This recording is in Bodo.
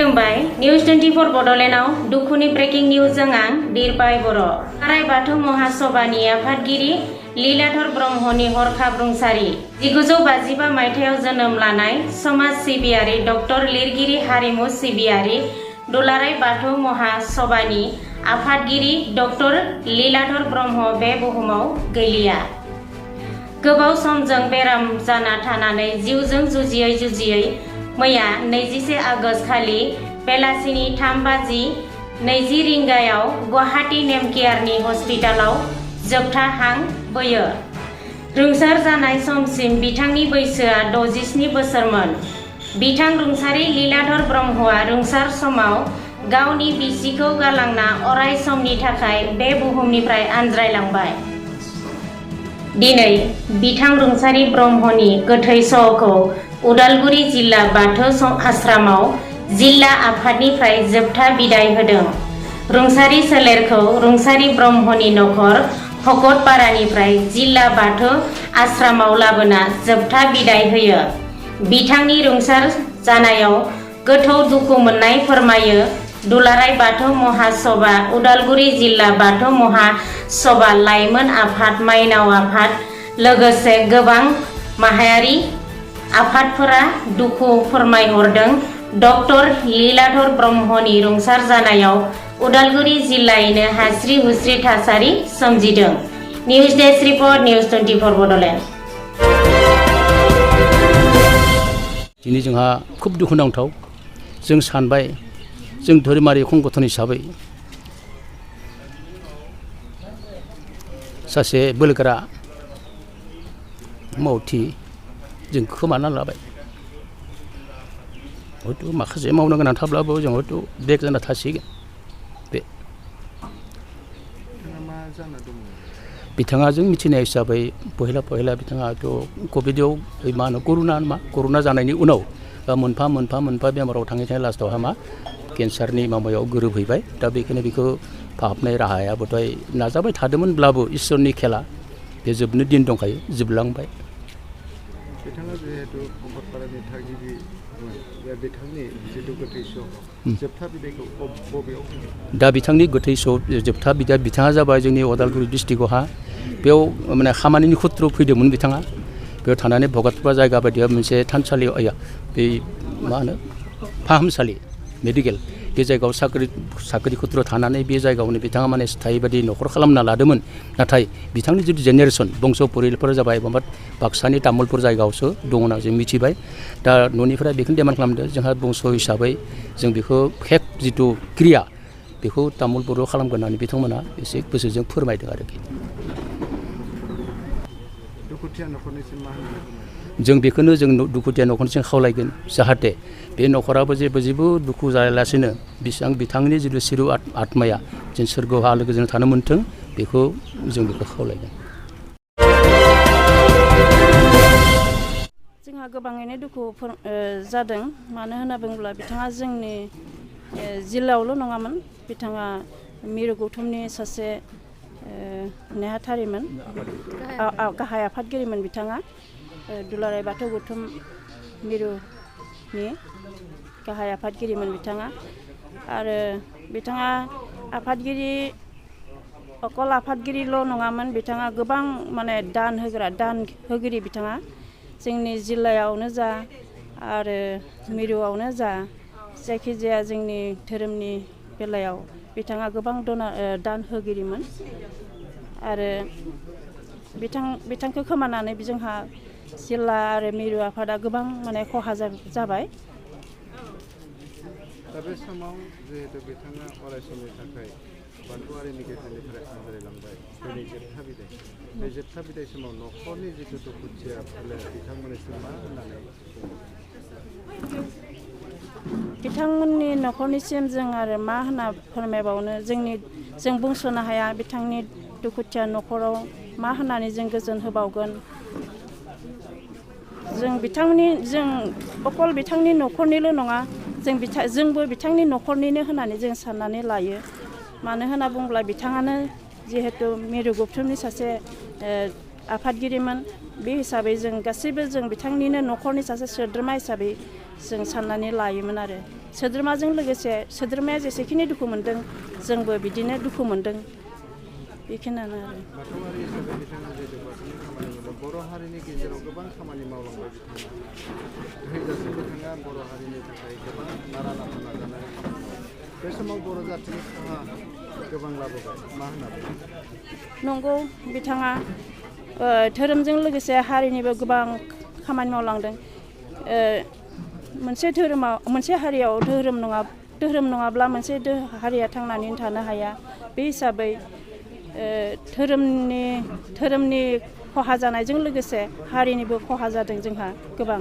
खुलुमबाय निउज 24 बड'लेण्डआव दुखुनि ब्रेकिं निउजजों आं दिरबाय बर'। आराय बाथौ महासभानि आफादगिरि लीलाधर ब्रह्मनि हरखाब रुंसारि। 1955 मायथाइयाव जोनोम लानाय समाज सिबियारि डक्टर लिरगिरि हारिमु सिबियारि दुलाराय बाथौ महासभानि आफादगिरि डक्टर लीलाधर ब्रह्म बे बुहुमाव गैलिया। गोबाव समजों बेराम जाना थानानै जिउजों जुजियै मैया 21 आगस्ट खालि बेलासिनि 3:20 रिंगायाव गुवाहाटी नेमकेयारनि हस्पिटालाव जोबथा हां बोयो। रुंसार जानाय समसिम बिथांनि बैसोआ 67 बोसोरमोन। बिथां रुंसारि लीलाधर ब्रह्मआ रुंसार समाव गावनि बिसिखौ गालांना अराय समनि थाखाय बे बुहुमनिफ्राय आनज्रायलांबाय। दिनै बिथां रुंसारि ब्रह्मनि गोथै सह'खौ उदालगुरि जिल्ला बाथौ आश्रमाव जिल्ला आफादनिफ्राय जोबथा बिदाय होदों। रुंसारि सोलेरखौ रुंसारि ब्रह्मनि नखर भकतपारानिफ्राय जिल्ला बाथौ आश्रमाव लाबोना जोबथा बिदाय होयो। बिथांनि रुंसार जानायाव गोथौ दुखु मोननाय फोरमायो दुलाराय बाथौ महासभा, उदालगुरि जिल्ला बाथौ महासभा, लाइमोन आफाद, माइनाव आफाद, लोगोसे गोबां माहारियारि आफादफोरा दुखु फोरमायहरदों। डक्टर लीलाधर ब्रह्मनि रुंसार जानायाव उदालगुरि जिल्लायैनो हास्रि हुस्रि थासारि सोमजिदों। News desk report, news 24 Bodoland. दिनै जोंहा खुब दुखुनांथाव। जों सानबाय जों धोरोमारि संगठन हिसाबै सासे बोलोगोरा मावथि जों खोमाना लाबाय। हयथ' माखासे मावनो गोनां थाब्लाबो जों हयथ' बेक जाना थासिगोन। बे बिथाङा जों मिथिनाय हिसाबै पहिला बिथाङाथ' कभिडआव मा होनो कर'ना जानायनि उनाव मोनफा मोनफा बेमाराव थाङै लास्टआवहा मा केन्सारनि माबायाव गोरोबहैबाय। दा बेखायनो बेखौ फाहामनाय राहायाबोथाय नाजाबाय थादोंमोनब्लाबो इसोरनि खेला बे जोबनो दिन दंखायो, जोबलांबाय। बिथाङा जिहेतु भकतपारानि थागिबि बिथांनि जिथु गोथै सह जोबथा बिदायखौ बबेयाव? दा बिथांनि गोथै सह जोबथा बिदाय बिथाङा जाबाय जोंनि उदालगुरि डिस्ट्रिक्टआवहा बेयाव माने खामानिनि खुथ्रु फैदोंमोन बिथाङा। बेयाव थानानै भकतपारा जायगा बायदियाव मोनसे थानसालियाव बे मा होनो फाहामसालि मेडिकेल बे जायगायाव साख्रि खुथ्रु थानानै बे जायगायावनो बिथाङा माने स्थायि बायदि न'खर खालामना लादोंमोन। नाथाय बिथांनि जिथु जेनेरेसन बंस' परियालफोरा जाबाय बाक्सानि तामुलपुर जायगायावसो दङ होनना जों मिथिबाय। दा न'निफ्राय बेखौनो डिमान्ड खालामदों जोंहा बंस' हिसाबै जों बेखौ फेक जिथु क्रिया बेखौ तामुलपुराव खालामगोन होननानै बिथांमोना एसे गोसोजों फोरमायदों आरोखि। दुखुथिया न'खरनिसिम मा होनो? जों बेखौनो जों दुखुथिया न'खरनिसिम खावलायगोन जाहाथे बे न'खराबो जेबो दुखु जायालासेनो बिथांनि जिथु सिरु आत्माया जों सोरगोआव आलो गोजोन थानो मोन्थों बेखौ खावलायगोन। जोंहा गोबाङैनो दुखु जादों। मानो होनना बुङोब्ला बिथाङा जोंनि जिल्लायावल' नङामोन, बिथाङा मिरु गौथुमनि सासे नेहाथारिमोन, गाहाय आफादगिरिमोन। बिथाङा दुलाराय बाथौ गौथुम मिरुनि गाहाय आफादगिरिमोन बिथाङा। आरो बिथाङा अकल आफादगिरिल' नङामोन, बिथाङा गोबां माने दान होगिरि बिथाङा। जोंनि जिल्लायावनो जा आरो मिरुआवनो जा जायखिजाया जोंनि धोरोमनि बेलायाव बिथाङा गोबां दान होगिरिमोन। आरो बिथांखौ खोमानानै जोंहा जिल्ला आरो मिरु आफादा गोबां माने खहा जाबाय। दा बे समाव जिहेतु बिथाङा अराय समनि थाखाय बाथौआरिनि गेजेरनिफ्राय आनज्रायलांबाय, दिनै जोबथा बिदाय। बे जोबथा बिदाय समाव न'खरनि जिथु दुखुथिया फोलेर बिथांमोननिसिम मा होननानै बुङो? बिथांमोननि न'खरनिसिम जों आरो मा होनना फोरमायबावनो, जों बुंस'नो हाया। बिथांनि दुखुथिया न'खराव मा होननानै जों गोजोन होबावगोन। जों अकल बिथांनि न'खरनिल' नङा, जोंबो बिथांनि न'खरनिनो होननानै जों साननानै लायो। मानो होनना बुङोब्ला बिथाङानो जिहेतु मिरु गौथुमनि सासे आफादगिरिमोन। बे हिसाबै जों गासैबो जों बिथांनिनो न'खरनि सासे सोद्रोमा हिसाबै जों साननानै लायोमोन आरो सोद्रोमाजों लोगोसे सोद्रोमाया जेसेखिनि दुखु मोनदों जोंबो बिदिनो दुखु मोनदों बेखिनियानो आरो बाथौआरि हिसाबै बिथाङा जिहेतु बाथौनि खामानि मावदों बर' हारिनि गेजेराव गोबां खामानि मावलांबाय बिथाङा थैजासिम बिथाङा बर' हारिनि थाखाय गोबां नारा नाथा नाजानाय खामानि मावो बे समाव बर' जाथिनि खहा गोबां लाबोबाय मा होनना बुङो नंगौ बिथाङा धोरोमजों लोगोसे हारिनिबो गोबां खामानि मावलांदों मोनसे हारियाव धोरोम नङाब्ला मोनसे हारिया थांनानै थानो हाया बे हिसाबै धोरोमनि खहा जानायजों लोगोसे हारिनिबो खहा जादों जोंहा गोबां